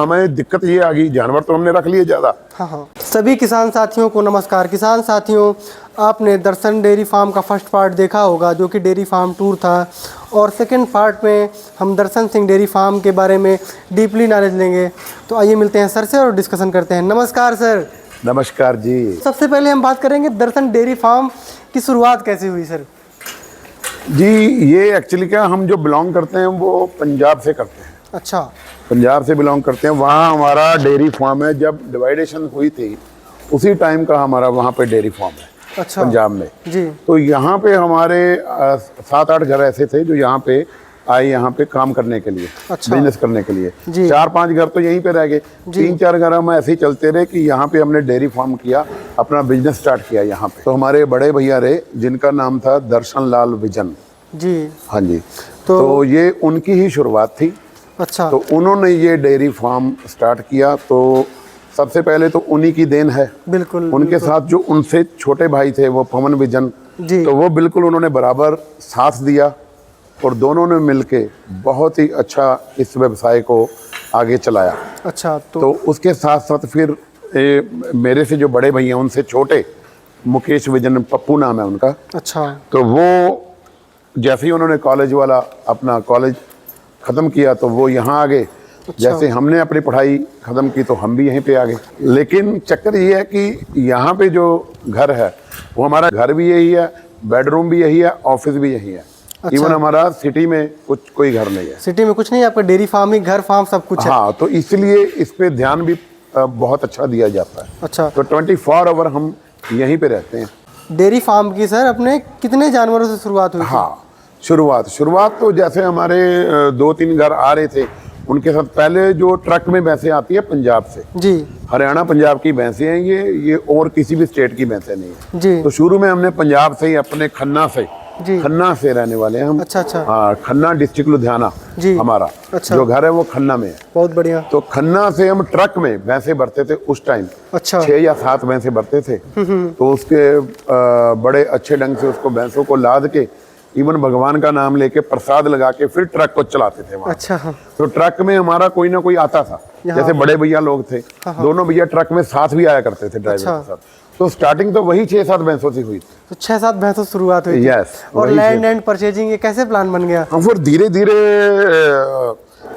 हमें दिक्कत ये आ गई, जानवर तो हमने रख लिए ज़्यादा। हाँ। सभी किसान साथियों को नमस्कार। किसान साथियों, आपने दर्शन डेयरी फार्म का फर्स्ट पार्ट देखा होगा जो कि डेयरी फार्म टूर था, और सेकंड पार्ट में हम दर्शन सिंह डेयरी फार्म के बारे में डीपली नॉलेज लेंगे। तो आइए मिलते हैं सर से और डिस्कशन करते हैं। नमस्कार सर। नमस्कार जी। सबसे पहले हम बात करेंगे दर्शन डेयरी फार्म की शुरुआत कैसे हुई सर? जी, ये एक्चुअली क्या, हम जो बिलोंग करते हैं वो पंजाब से करते हैं। अच्छा। पंजाब से बिलोंग करते हैं। वहाँ हमारा डेयरी फार्म है। जब डिवाइडेशन हुई थी उसी टाइम का हमारा वहाँ पे डेयरी फार्म है। अच्छा। पंजाब में जी। तो यहाँ पे हमारे 7-8 घर ऐसे थे जो यहाँ पे आए, यहाँ पे काम करने के लिए। अच्छा। बिजनेस करने के लिए। जी। 4-5 घर तो यहीं पे रह गए। 3-4 घर हम ऐसे ही चलते रहे कि यहाँ पे हमने डेयरी फार्म किया, अपना बिजनेस स्टार्ट किया यहाँ पे। तो हमारे बड़े भैया रहे जिनका नाम था दर्शन लाल विजन जी। हाँ जी। तो ये उनकी ही शुरुआत थी। अच्छा। तो उन्होंने ये डेयरी फार्म स्टार्ट किया, तो सबसे पहले तो उन्हीं की देन है। बिल्कुल। उनके साथ जो उनसे छोटे भाई थे वो पवन विजन जी। तो वो बिल्कुल उन्होंने बराबर साथ दिया और दोनों ने मिलके बहुत ही अच्छा इस व्यवसाय को आगे चलाया। अच्छा। तो उसके साथ साथ फिर मेरे से जो बड़े भैया उनसे छोटे मुकेश विजन, पप्पू नाम है उनका। अच्छा। तो वो जैसे ही उन्होंने कॉलेज वाला अपना कॉलेज ख़त्म किया तो वो यहाँ आ गए। अच्छा। जैसे हमने अपनी पढ़ाई ख़त्म की तो हम भी यहीं पे आ गए। लेकिन चक्कर ये है कि यहाँ पे जो घर है वो हमारा घर भी यही है, बेडरूम भी यही है, ऑफिस भी यही है। अच्छा। इवन हमारा सिटी में कोई घर नहीं है। सिटी में कुछ नहीं है, आपका डेयरी फार्म ही घर फार्म सब कुछ है। हाँ, तो इसलिए इस पे ध्यान भी बहुत अच्छा दिया जाता है। अच्छा। तो 24 आवर हम यहीं पे रहते हैं। डेयरी फार्म की सर अपने कितने जानवरों से शुरुआत हुई थी? हाँ, शुरुआत तो जैसे हमारे 2-3 घर आ रहे थे, उनके साथ पहले जो ट्रक में भैंसें आती है पंजाब से जी। हरियाणा पंजाब की भैंसें हैं ये और किसी भी स्टेट की भैंसें नहीं है जी। तो शुरू में हमने पंजाब से ही अपने खन्ना से रहने वाले हैं हम। अच्छा। अच्छा। हाँ, खन्ना डिस्ट्रिक्ट लुधियाना जी। हमारा। अच्छा। जो घर है वो खन्ना में है। बहुत बढ़िया। तो खन्ना से हम ट्रक में भैंसें भरते थे उस टाइम। अच्छा। 6 या 7 भैंसें भरते थे। तो उसके बड़े अच्छे ढंग से उसको भैंसों को लाद के इवन भगवान का नाम लेके प्रसाद लगा के फिर ट्रक को चलाते थे वहाँ। अच्छा। हाँ। तो ट्रक में हमारा कोई ना कोई आता था, जैसे बड़े भैया लोग थे। दोनों भैया ट्रक में साथ भी आया करते थे ड्राइवर के साथ। तो स्टार्टिंग तो वही 6-7 भैंसों से हुई थी। तो 6-7 भैंसों से शुरुआत हुई थी। यस। और लैंड एंड परचेजिंग ये कैसे प्लान बन गया? हम फिर धीरे धीरे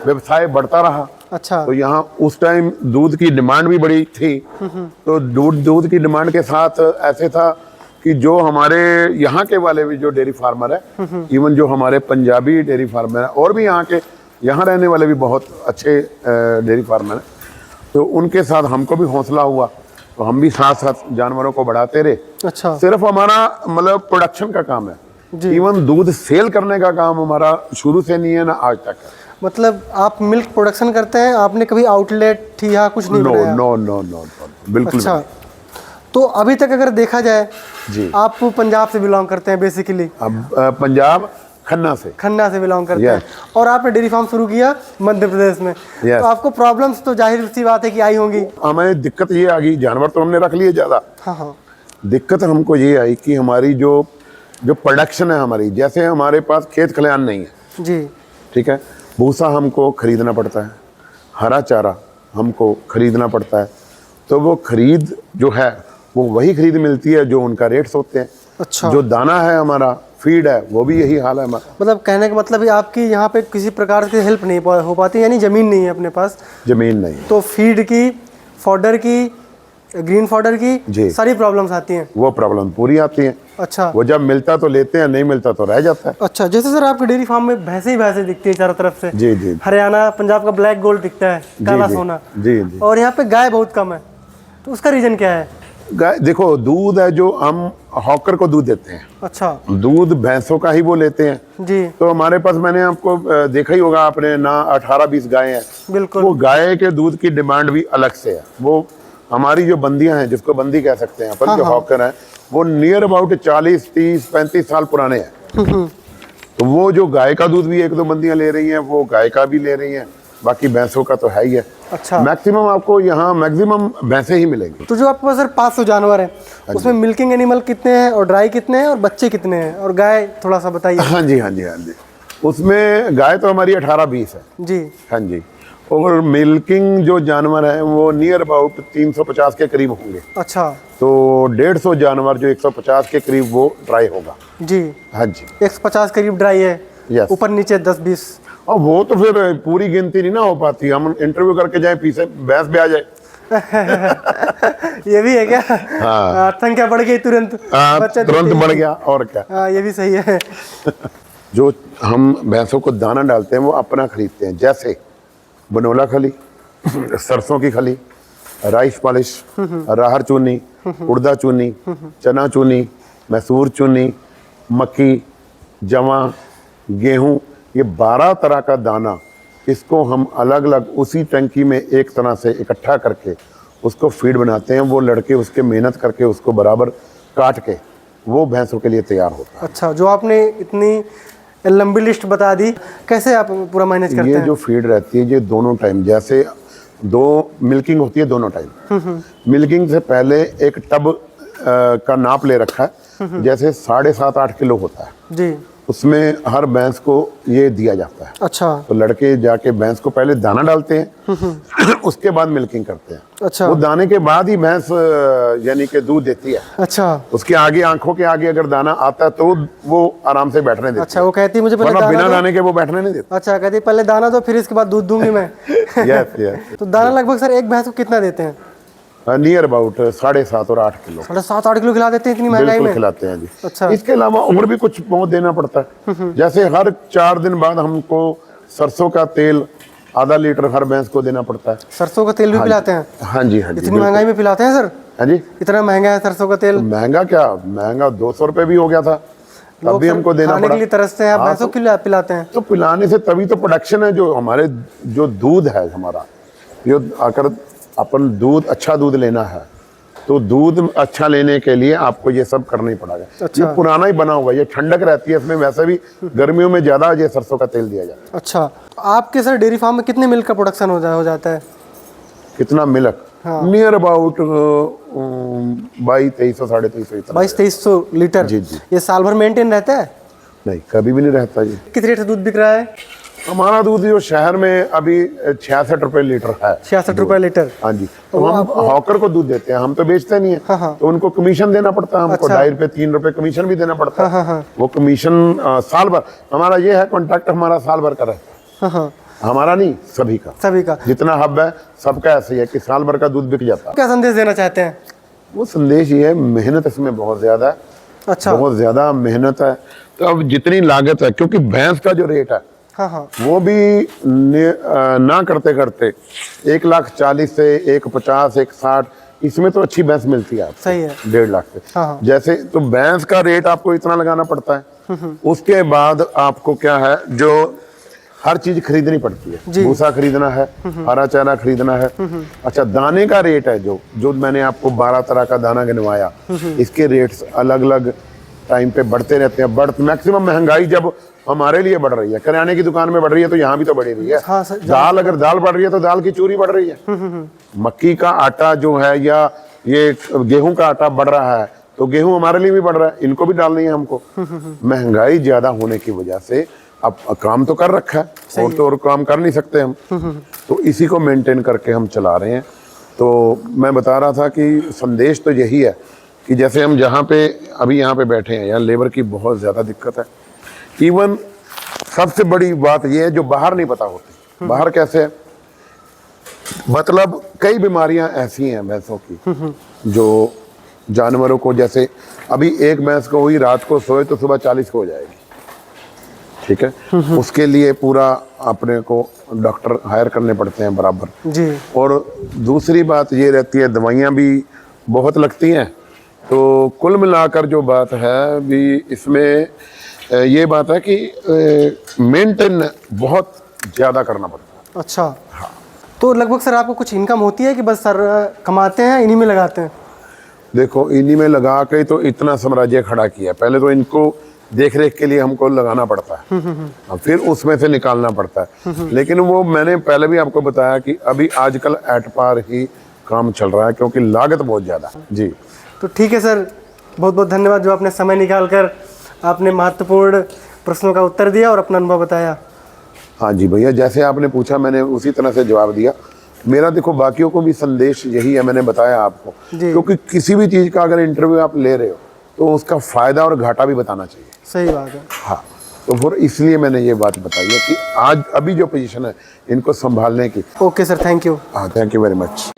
व्यवसाय बढ़ता रहा। अच्छा। तो यहाँ उस टाइम दूध की डिमांड भी बड़ी थी। तो दूध की डिमांड के साथ ऐसे था कि जो हमारे यहाँ के वाले भी जो डेयरी फार्मर है, इवन जो हमारे पंजाबी डेयरी फार्मर है और भी यहाँ रहने वाले भी बहुत अच्छे डेयरी फार्मर हैं, तो उनके साथ हमको भी हौसला हुआ। तो हम भी साथ साथ जानवरों को बढ़ाते रहे। अच्छा। सिर्फ हमारा मतलब प्रोडक्शन का काम है। इवन दूध सेल करने का काम हमारा शुरू से नहीं है ना आज तक है। मतलब आप मिल्क प्रोडक्शन करते हैं, आपने कभी आउटलेट या कुछ नहीं बनाया? नो, बिल्कुल। अच्छा। तो अभी तक अगर देखा जाए जी, आप पंजाब से बिलोंग करते हैं बेसिकली? अब पंजाब खन्ना से बिलोंग करते हैं और आपने डेयरी फार्म शुरू किया मध्य प्रदेश में। तो आपको प्रॉब्लम्स तो जाहिर सी बात है कि आई होंगी। हमें दिक्कत ये आ गई, जानवर तो हमने रख लिए ज़्यादा। हाँ। दिक्कत हमको ये आई कि हमारी जो प्रोडक्शन है हमारी, जैसे हमारे पास खेत खलिहान नहीं है जी, ठीक है, भूसा हमको खरीदना पड़ता है, हरा चारा हमको खरीदना पड़ता है। तो वो खरीद जो है वो वही खरीद मिलती है जो उनका रेट्स होते हैं। अच्छा। जो दाना है हमारा, फीड है, वो भी यही हाल है हमारा। मतलब कहने का मतलब है आपकी यहाँ पे किसी प्रकार की हेल्प नहीं हो पाती, यानी ज़मीन नहीं है अपने पास? ज़मीन नहीं। तो फीड की, फॉडर की, ग्रीन फॉडर की सारी प्रॉब्लम्स आती हैं? वो प्रॉब्लम पूरी आती हैं। अच्छा। वो जब मिलता तो लेते हैं, नहीं मिलता तो रह जाता है। अच्छा। जैसे सर आपके डेयरी फार्म में भैंसे ही भैंसे दिखती है चारों तरफ से। जी। हरियाणा पंजाब का ब्लैक गोल्ड दिखता है, काला सोना। जी। और यहाँ पे गाय बहुत कम है, तो उसका रीजन क्या है? गाय देखो, दूध है जो हम हॉकर को दूध देते हैं। अच्छा। दूध भैंसों का ही वो लेते हैं जी। तो हमारे पास, मैंने आपको देखा ही होगा आपने ना, 18-20 गायें हैं। बिल्कुल। वो गाय के दूध की डिमांड भी अलग से है। वो हमारी जो बंदियां हैं, जिसको बंदी कह सकते हैं अपन, जो हॉकर हैं, वो नियर अबाउट 40, 30, 35 साल पुराने हैं। तो वो जो गाय का दूध भी 1-2 बंदियां ले रही हैं, वो गाय का भी ले रही हैं, बाकी भैंसों का तो है ही है। अच्छा। मैक्सिमम आपको यहाँ मैक्सिमम भैंसें ही मिलेंगी। तो जो आपके पास सर 500 जानवर हैं, उसमें मिल्किंग एनिमल कितने हैं और ड्राई कितने हैं और बच्चे कितने हैं, और गाय थोड़ा सा बताइए। हाँ जी। उसमें गाय तो हमारी 18-20 है जी। हाँ जी। और मिल्किंग जो जानवर है वो नियर अबाउट 350 के करीब होंगे। अच्छा। तो 150 जानवर जो 150 के करीब वो ड्राई होगा। जी। हाँ जी। 150 करीब ड्राई है। यस। ऊपर नीचे 10-20। और वो तो फिर पूरी गिनती नहीं ना हो पाती, हम इंटरव्यू करके जाए पीछे भैंस भी आ जाए। ये भी है क्या? हाँ। संख्या बढ़ गई तुरंत, बच्चा तुरंत बढ़ गया और क्या। हाँ, ये भी सही है। जो हम भैंसों को दाना डालते हैं वो अपना खरीदते हैं, जैसे बनोला खली, सरसों की खली, राइस पॉलिश, राहर चूनी, उड़दा चूनी, चना चूनी, मैसूर चूनी, मक्की, जवा, गेहूं, ये 12 तरह का दाना, इसको हम अलग अलग उसी टंकी में एक तरह से इकट्ठा करके उसको फीड बनाते हैं। वो लड़के उसके मेहनत करके उसको बराबर काट के वो भैंसों के लिए तैयार होता है। अच्छा, जो आपने इतनी लंबी लिस्ट बता दी, कैसे आप पूरा मैनेज करते ये हैं? जो फीड रहती है ये दोनों टाइम, जैसे 2 मिल्किंग होती है दोनों टाइम। मिल्किंग से पहले एक टब का नाप ले रखा है, जैसे 7.5-8 किलो होता है जी। उसमें हर भैंस को ये दिया जाता है। अच्छा। तो लड़के जाके भैंस को पहले दाना डालते हैं उसके बाद मिल्किंग करते हैं। अच्छा। वो दाने के बाद ही भैंस यानी कि दूध देती है। अच्छा। उसके आगे आंखों के आगे अगर दाना आता है तो वो आराम से बैठने देती अच्छा, वो कहती है मुझे है, पहले वरना बिना दाना दो। दाने के वो बैठने नहीं देती। अच्छा, कहती है पहले दाना दो फिर इसके बाद दूध दूंगी मैं। Yes yes. तो दाना लगभग सर एक भैंस को कितना देते हैं? नियर अबाउट 7.5 और 8 किलो 7-8 किलो खिला देते हैं इतनी महंगाई बिल्कुल में? खिलाते हैं जी। अच्छा। इसके अलावा और भी कुछ बहुत देना पड़ता है, जैसे हर 4 दिन बाद हमको सरसों का तेल आधा लीटर हर भैंस को देना पड़ता है। सरसों का तेल भी पिलाते हैं? हाँ जी हाँ जी। इतनी महंगाई में पिलाते हैं सर? हाँ जी। इतना महंगा है सरसों का तेल? महंगा क्या, महंगा 200 रुपये भी हो गया था, तब भी हमको देना खाने पड़ा। के लिए तरसते हैं आप, भैंसों को पिलाते हैं? तो पिलाने से तभी तो प्रोडक्शन है, जो हमारे जो दूध है हमारा, जो अगर अपन दूध अच्छा दूध लेना है तो दूध अच्छा लेने के लिए आपको ये सब करना ही पड़ेगा। अच्छा। ये पुराना ही बना हुआ है, ये ठंडक रहती है इसमें, वैसे भी गर्मियों में ज्यादा ये सरसों का तेल दिया जाता है। अच्छा, आपके सर डेयरी फार्म में कितने मिल्क का प्रोडक्शन हो जाता है? कितना मिल्क? हाँ। Near about 2200-2300 2350 2200-2300 litre? जी जी। ये साल भर मेंटेन रहता है? नहीं, कभी भी नहीं रहता जी। किस रेट से दूध बिक रहा है? हमारा दूध जो शहर में अभी 66 रुपए लीटर है। 66 रुपए लीटर? हाँ जी। तो हम हॉकर को दूध देते हैं, हम तो बेचते नहीं है। हाँ हाँ। तो उनको कमीशन देना पड़ता है, हमको अच्छा। 2.5 रुपए 3 रुपए कमीशन भी देना पड़ता है। हाँ हाँ। वो कमीशन साल भर हमारा ये है, कॉन्ट्रैक्ट हमारा साल भर का रहता है। हाँ हाँ। हमारा नहीं, सभी का। सभी का जितना हब है सबका ऐसे ही है कि साल भर का दूध बिक जाता है। क्या संदेश देना चाहते हैं? वो संदेश ये है, मेहनत इसमें बहुत ज्यादा है। अच्छा। बहुत ज्यादा मेहनत है। तो अब जितनी लागत है, क्योंकि भैंस का जो रेट है हाँ हाँ। वो भी ना करते करते 1,40,000 से 1,50,000 1,60,000 इसमें तो अच्छी भैंस मिलती है आपको। सही है। 1.5 लाख से। हाँ हाँ। जैसे तो भैंस का रेट आपको इतना लगाना पड़ता है, उसके बाद आपको क्या है, जो हर चीज खरीदनी पड़ती है। भूसा खरीदना है, हरा चारा खरीदना है। अच्छा, दाने का रेट है, जो मैंने आपको 12 तरह का दाना गिनवाया, इसके रेट्स अलग अलग टाइम पे बढ़ते रहते हैं। मैक्सिमम महंगाई जब हमारे लिए बढ़ रही है, करियाने की दुकान में बढ़ रही है तो यहाँ भी तो बढ़ी रही है। हाँ, दाल, अगर दाल बढ़ रही है तो दाल की चूरी बढ़ रही है। मक्की का आटा जो है या ये गेहूं का आटा बढ़ रहा है तो गेहूं हमारे लिए भी बढ़ रहा है, इनको भी डालनी है हमको। महंगाई ज्यादा होने की वजह से अब काम तो कर रखा है और तो और काम कर नहीं सकते हम, तो इसी को मेंटेन करके हम चला रहे हैं। तो मैं बता रहा था कि संदेश तो यही है कि जैसे हम जहाँ पे अभी यहाँ पे बैठे हैं, यहाँ लेबर की बहुत ज़्यादा दिक्कत है। इवन सबसे बड़ी बात यह है जो बाहर नहीं पता होती। बाहर कैसे है, मतलब कई बीमारियां ऐसी हैं भैंसों की जो जानवरों को, जैसे अभी एक भैंस को हुई, रात को सोए तो सुबह 40 को हो जाएगी। ठीक है, उसके लिए पूरा अपने को डॉक्टर हायर करने पड़ते हैं बराबर जी। और दूसरी बात ये रहती है, दवाइयाँ भी बहुत लगती हैं। तो कुल मिलाकर जो बात है भी इसमें ये बात है कि मेंटेन बहुत ज़्यादा करना पड़ता है। अच्छा। हाँ। तो लगभग सर आपको कुछ इनकम होती है कि बस सर कमाते हैं इन्हीं में लगाते हैं? देखो, इन्हीं में लगा के तो इतना साम्राज्य खड़ा किया, पहले तो इनको देख रेख के लिए हमको लगाना पड़ता है, फिर उसमें से निकालना पड़ता है। लेकिन वो मैंने पहले भी आपको बताया कि अभी आजकल एट पार ही काम चल रहा है, क्योंकि लागत बहुत ज़्यादा जी। तो ठीक है सर, बहुत बहुत धन्यवाद जो आपने समय निकाल कर आपने महत्वपूर्ण प्रश्नों का उत्तर दिया और अपना अनुभव बताया। हाँ जी भैया, जैसे आपने पूछा मैंने उसी तरह से जवाब दिया। मेरा देखो बाकियों को भी संदेश यही है, मैंने बताया आपको, जी। क्योंकि किसी भी चीज़ का अगर इंटरव्यू आप ले रहे हो तो उसका फ़ायदा और घाटा भी बताना चाहिए। सही बात है। हाँ, तो फिर इसलिए मैंने ये बात बताई है कि आज अभी जो पोजीशन है इनको संभालने की। Okay sir, thank you. हाँ, थैंक यू वेरी मच।